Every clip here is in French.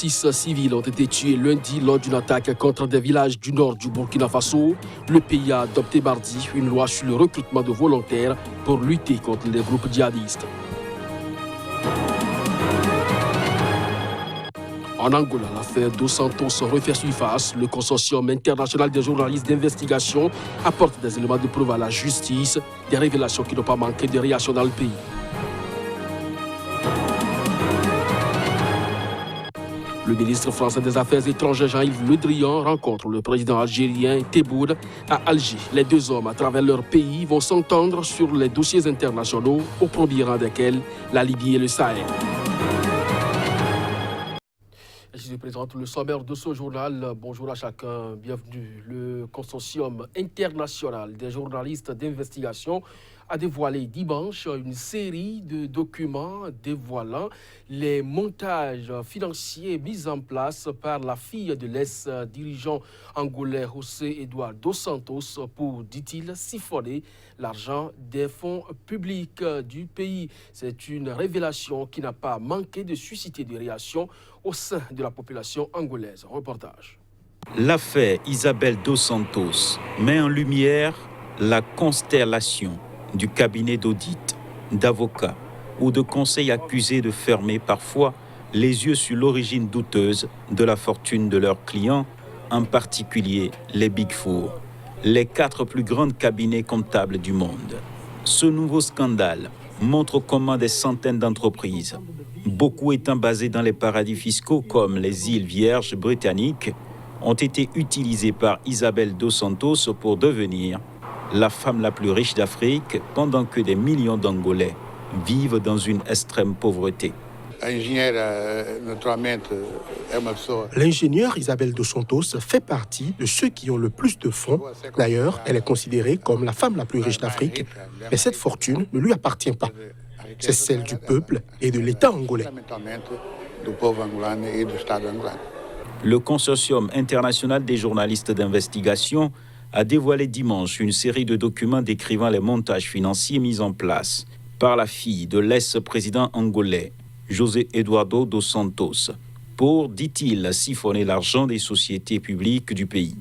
6 civils ont été tués lundi lors d'une attaque contre des villages du nord du Burkina Faso. Le pays a adopté mardi une loi sur le recrutement de volontaires pour lutter contre les groupes djihadistes. En Angola, l'affaire Dos Santos refait surface. Le consortium international des journalistes d'investigation apporte des éléments de preuve à la justice, des révélations qui n'ont pas manqué de réaction dans le pays. Le ministre français des Affaires étrangères Jean-Yves Le Drian rencontre le président algérien Tebboune à Alger. Les deux hommes, à travers leur pays, vont s'entendre sur les dossiers internationaux, au premier rang desquels la Libye et le Sahel. Je vous présente le sommaire de ce journal. Bonjour à chacun, bienvenue. Le consortium international des journalistes d'investigation a dévoilé dimanche une série de documents dévoilant les montages financiers mis en place par la fille de l'ex-dirigeant angolais José Eduardo Dos Santos pour, dit-il, siphonner l'argent des fonds publics du pays. C'est une révélation qui n'a pas manqué de susciter des réactions au sein de la population angolaise. Reportage. L'affaire Isabel Dos Santos met en lumière la constellation du cabinet d'audit, d'avocats ou de conseils accusés de fermer parfois les yeux sur l'origine douteuse de la fortune de leurs clients, en particulier les Big Four, les 4 plus grands cabinets comptables du monde. Ce nouveau scandale montre comment des centaines d'entreprises, beaucoup étant basées dans les paradis fiscaux comme les îles Vierges britanniques, ont été utilisées par Isabel Dos Santos pour devenir la femme la plus riche d'Afrique, pendant que des millions d'Angolais vivent dans une extrême pauvreté. L'ingénieure Isabel Dos Santos fait partie de ceux qui ont le plus de fonds. D'ailleurs, elle est considérée comme la femme la plus riche d'Afrique, mais cette fortune ne lui appartient pas. C'est celle du peuple et de l'État angolais. Le consortium international des journalistes d'investigation a dévoilé dimanche une série de documents décrivant les montages financiers mis en place par la fille de l'ex-président angolais, José Eduardo Dos Santos, pour, dit-il, siphonner l'argent des sociétés publiques du pays.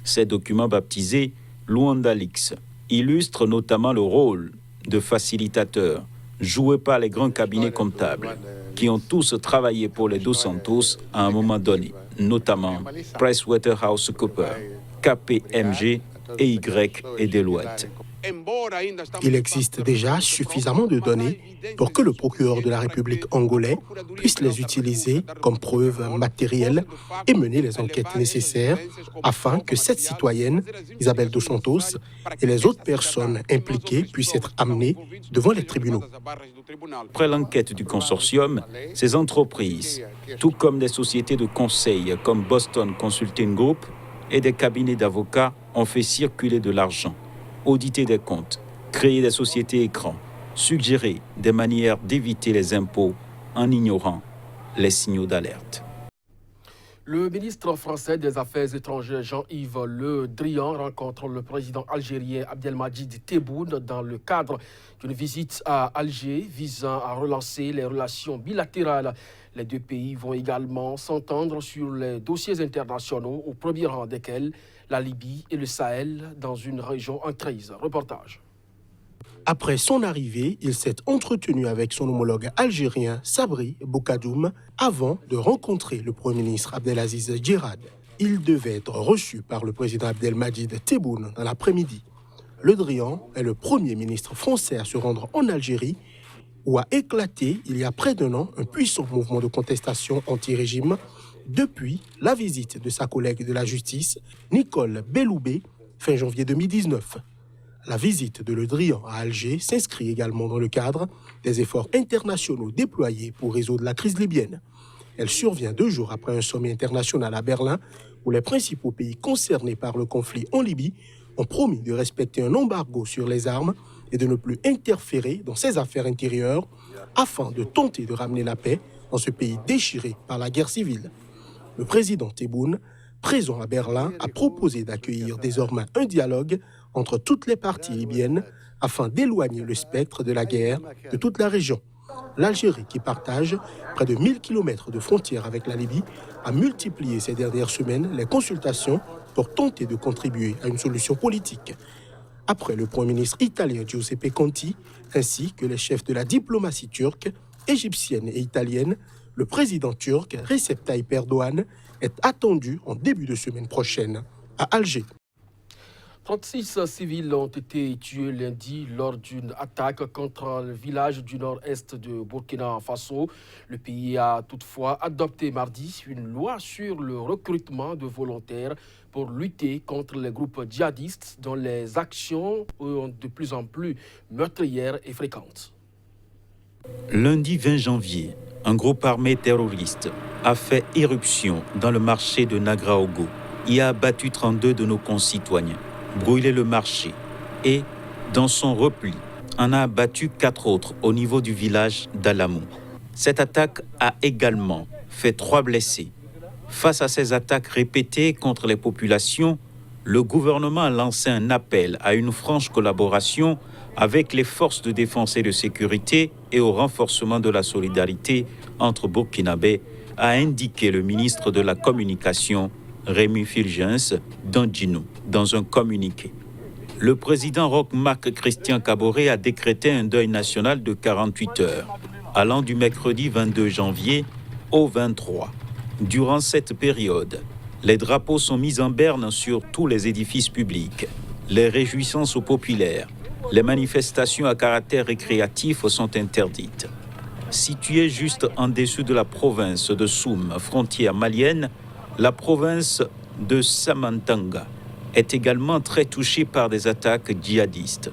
Ces documents baptisés Luanda Leaks illustrent notamment le rôle de facilitateur joué par les grands cabinets comptables qui ont tous travaillé pour les Dos Santos à un moment donné, notamment PricewaterhouseCoopers, KPMG, EY et Deloitte. Il existe déjà suffisamment de données pour que le procureur de la République angolais puisse les utiliser comme preuve matérielle et mener les enquêtes nécessaires afin que cette citoyenne, Isabel Dos Santos, et les autres personnes impliquées puissent être amenées devant les tribunaux. Après l'enquête du consortium, ces entreprises, tout comme des sociétés de conseil comme Boston Consulting Group et des cabinets d'avocats, ont fait circuler de l'argent, auditer des comptes, créer des sociétés écrans, suggérer des manières d'éviter les impôts en ignorant les signaux d'alerte. Le ministre français des Affaires étrangères Jean-Yves Le Drian rencontre le président algérien Abdelmadjid Tebboune dans le cadre d'une visite à Alger visant à relancer les relations bilatérales. Les deux pays vont également s'entendre sur les dossiers internationaux, au premier rang desquels la Libye et le Sahel dans une région en crise. Reportage. Après son arrivée, il s'est entretenu avec son homologue algérien Sabri Boukadoum avant de rencontrer le Premier ministre Abdelaziz Djirad. Il devait être reçu par le président Abdelmadjid Tebboune dans l'après-midi. Le Drian est le premier ministre français à se rendre en Algérie, où a éclaté il y a près d'1 an un puissant mouvement de contestation anti-régime depuis la visite de sa collègue de la justice, Nicole Belloubet, fin janvier 2019. La visite de Le Drian à Alger s'inscrit également dans le cadre des efforts internationaux déployés pour résoudre la crise libyenne. Elle survient 2 jours après un sommet international à Berlin où les principaux pays concernés par le conflit en Libye ont promis de respecter un embargo sur les armes et de ne plus interférer dans ses affaires intérieures afin de tenter de ramener la paix dans ce pays déchiré par la guerre civile. Le président Tebboune, présent à Berlin, a proposé d'accueillir désormais un dialogue entre toutes les parties libyennes afin d'éloigner le spectre de la guerre de toute la région. L'Algérie, qui partage près de 1000 km de frontières avec la Libye, a multiplié ces dernières semaines les consultations pour tenter de contribuer à une solution politique. Après le Premier ministre italien Giuseppe Conte, ainsi que les chefs de la diplomatie turque, égyptienne et italienne, le président turc Recep Tayyip Erdogan est attendu en début de semaine prochaine à Alger. 36 civils ont été tués lundi lors d'une attaque contre le village du nord-est de Burkina Faso. Le pays a toutefois adopté mardi une loi sur le recrutement de volontaires pour lutter contre les groupes djihadistes dont les actions sont de plus en plus meurtrières et fréquentes. Lundi 20 janvier, un groupe armé terroriste a fait éruption dans le marché de Nagraogo. Il a abattu 32 de nos concitoyens, brûlé le marché et, dans son repli, en a abattu 4 autres au niveau du village d'Alamou. Cette attaque a également fait 3 blessés. Face à ces attaques répétées contre les populations, le gouvernement a lancé un appel à une franche collaboration avec les forces de défense et de sécurité et au renforcement de la solidarité entre Burkinabés, a indiqué le ministre de la Communication, Rémi Fulgence Dandjinou, dans un communiqué. Le président Roch-Marc Christian Kaboré a décrété un deuil national de 48 heures, allant du mercredi 22 janvier au 23. Durant cette période, les drapeaux sont mis en berne sur tous les édifices publics. Les réjouissances populaires, les manifestations à caractère récréatif sont interdites. Située juste en dessous de la province de Soum, frontière malienne, la province de Samantanga est également très touchée par des attaques djihadistes.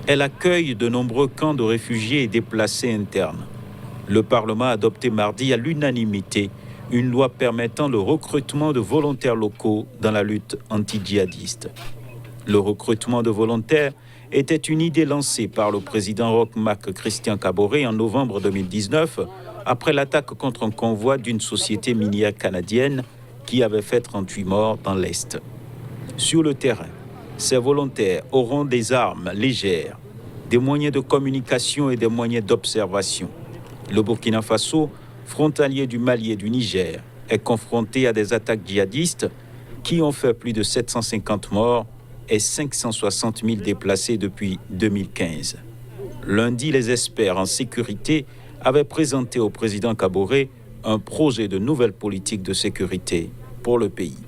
Elle accueille de nombreux camps de réfugiés et déplacés internes. Le Parlement a adopté mardi à l'unanimité une loi permettant le recrutement de volontaires locaux dans la lutte anti-djihadiste. Le recrutement de volontaires était une idée lancée par le président Roch-Marc Christian Kaboré en novembre 2019 après l'attaque contre un convoi d'une société minière canadienne qui avait fait 38 morts dans l'Est. Sur le terrain, ces volontaires auront des armes légères, des moyens de communication et des moyens d'observation. Le Burkina Faso, frontalier du Mali et du Niger, est confronté à des attaques djihadistes qui ont fait plus de 750 morts et 560 000 déplacés depuis 2015. Lundi, les experts en sécurité avaient présenté au président Kaboré un projet de nouvelle politique de sécurité pour le pays.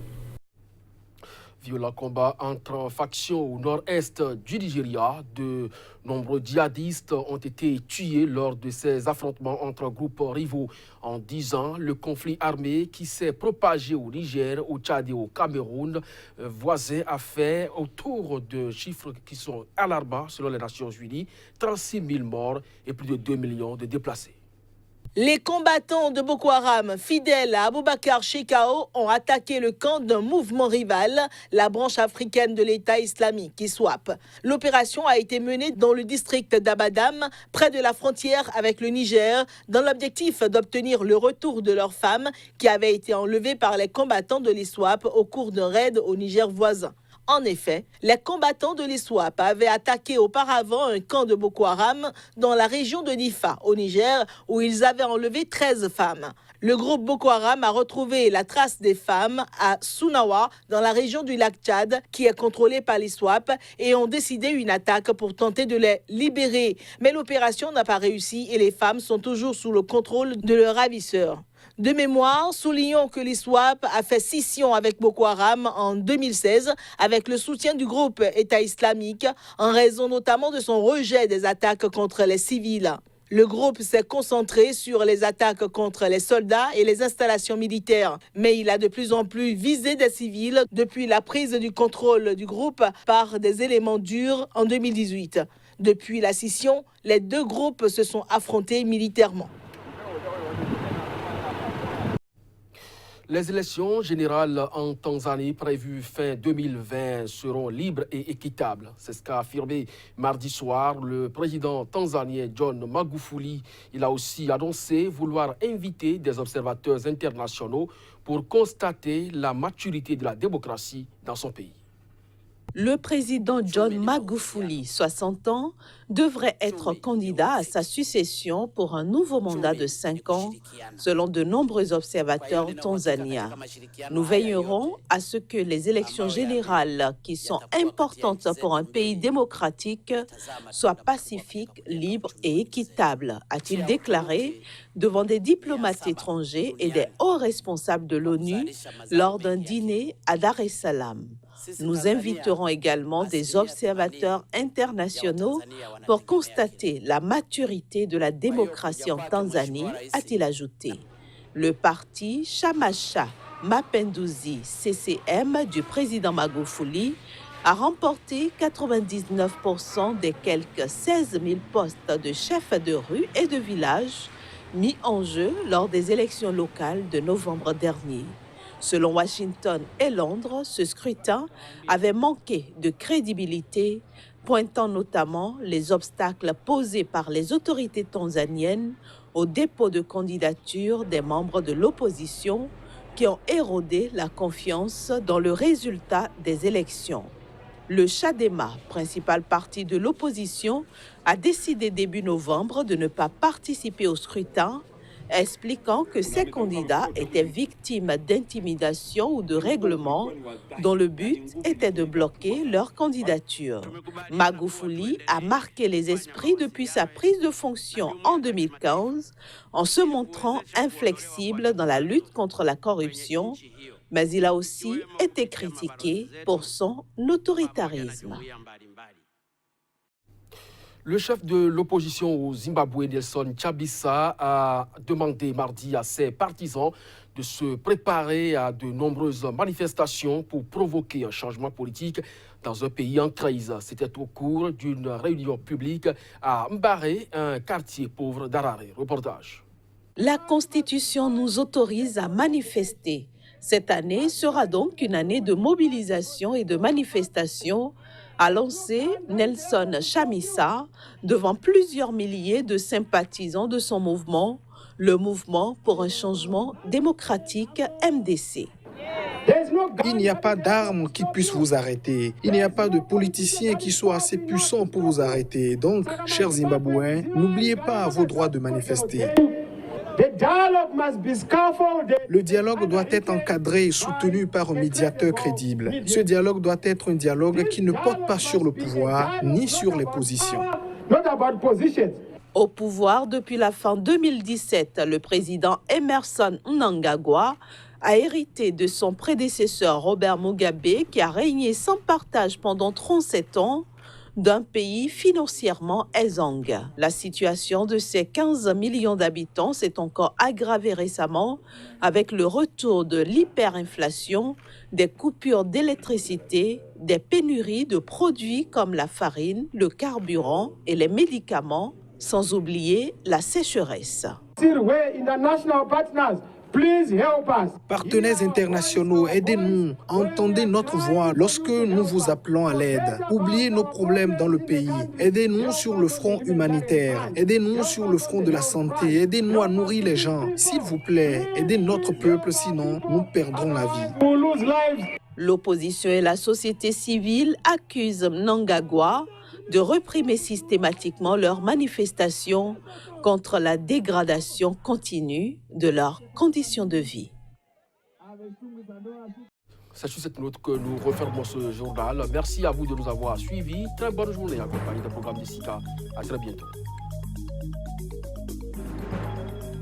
Violent combat entre factions au nord-est du Nigeria. De nombreux djihadistes ont été tués lors de ces affrontements entre groupes rivaux. En 10 ans, le conflit armé qui s'est propagé au Niger, au Tchad et au Cameroun voisins a fait autour de chiffres qui sont alarmants selon les Nations Unies, 36 000 morts et plus de 2 millions de déplacés. Les combattants de Boko Haram, fidèles à Abubakar Shekau, ont attaqué le camp d'un mouvement rival, la branche africaine de l'État islamique, ISWAP. L'opération a été menée dans le district d'Abadam, près de la frontière avec le Niger, dans l'objectif d'obtenir le retour de leurs femmes qui avaient été enlevées par les combattants de l'ISWAP au cours d'un raid au Niger voisin. En effet, les combattants de l'ISWAP avaient attaqué auparavant un camp de Boko Haram dans la région de Difa, au Niger, où ils avaient enlevé 13 femmes. Le groupe Boko Haram a retrouvé la trace des femmes à Sunawa, dans la région du lac Tchad, qui est contrôlée par l'ISWAP, et ont décidé une attaque pour tenter de les libérer. Mais l'opération n'a pas réussi et les femmes sont toujours sous le contrôle de leurs ravisseurs. De mémoire, soulignons que l'ISWAP a fait scission avec Boko Haram en 2016 avec le soutien du groupe État islamique en raison notamment de son rejet des attaques contre les civils. Le groupe s'est concentré sur les attaques contre les soldats et les installations militaires, mais il a de plus en plus visé des civils depuis la prise du contrôle du groupe par des éléments durs en 2018. Depuis la scission, les deux groupes se sont affrontés militairement. Les élections générales en Tanzanie prévues fin 2020 seront libres et équitables. C'est ce qu'a affirmé mardi soir le président tanzanien John Magufuli. Il a aussi annoncé vouloir inviter des observateurs internationaux pour constater la maturité de la démocratie dans son pays. Le président John Magufuli, 60 ans, devrait être candidat à sa succession pour un nouveau mandat de 5 ans, selon de nombreux observateurs tanzaniens. Nous veillerons à ce que les élections générales, qui sont importantes pour un pays démocratique, soient pacifiques, libres et équitables, a-t-il déclaré devant des diplomates étrangers et des hauts responsables de l'ONU lors d'un dîner à Dar es Salaam. Nous inviterons également des observateurs internationaux pour constater la maturité de la démocratie en Tanzanie, a-t-il ajouté. Le parti Chamacha Mapinduzi CCM du président Magufuli a remporté 99% des quelques 16 000 postes de chefs de rue et de village mis en jeu lors des élections locales de novembre dernier. Selon Washington et Londres, ce scrutin avait manqué de crédibilité, pointant notamment les obstacles posés par les autorités tanzaniennes au dépôt de candidature des membres de l'opposition qui ont érodé la confiance dans le résultat des élections. Le Chadema, principal parti de l'opposition, a décidé début novembre de ne pas participer au scrutin, expliquant que ces candidats étaient victimes d'intimidation ou de règlements dont le but était de bloquer leur candidature. Magufuli a marqué les esprits depuis sa prise de fonction en 2015 en se montrant inflexible dans la lutte contre la corruption, mais il a aussi été critiqué pour son autoritarisme. Le chef de l'opposition au Zimbabwe, Nelson Chamisa, a demandé mardi à ses partisans de se préparer à de nombreuses manifestations pour provoquer un changement politique dans un pays en crise. C'était au cours d'une réunion publique à Mbare, un quartier pauvre d'Harare. Reportage. La Constitution nous autorise à manifester. Cette année sera donc une année de mobilisation et de manifestation, a lancé Nelson Chamisa devant plusieurs milliers de sympathisants de son mouvement, le Mouvement pour un changement démocratique MDC. Il n'y a pas d'armes qui puissent vous arrêter. Il n'y a pas de politicien qui soit assez puissant pour vous arrêter. Donc, chers Zimbabwéens, n'oubliez pas vos droits de manifester. Le dialogue doit être encadré et soutenu par un médiateur crédible. Ce dialogue doit être un dialogue qui ne porte pas sur le pouvoir ni sur les positions. Au pouvoir depuis la fin 2017, le président Emmerson Mnangagwa a hérité de son prédécesseur Robert Mugabe qui a régné sans partage pendant 37 ans d'un pays financièrement exsangue. La situation de ces 15 millions d'habitants s'est encore aggravée récemment avec le retour de l'hyperinflation, des coupures d'électricité, des pénuries de produits comme la farine, le carburant et les médicaments, sans oublier la sécheresse. Partenaires internationaux, aidez-nous, entendez notre voix lorsque nous vous appelons à l'aide. Oubliez nos problèmes dans le pays. Aidez-nous sur le front humanitaire. Aidez-nous sur le front de la santé. Aidez-nous à nourrir les gens. S'il vous plaît, aidez notre peuple, sinon nous perdrons la vie. L'opposition et la société civile accusent Mnangagwa de réprimer systématiquement leurs manifestations contre la dégradation continue de leurs conditions de vie. C'est sur cette note que nous refermons ce journal. Merci à vous de nous avoir suivis. Très bonne journée accompagnée d'un programme de SICA. À très bientôt.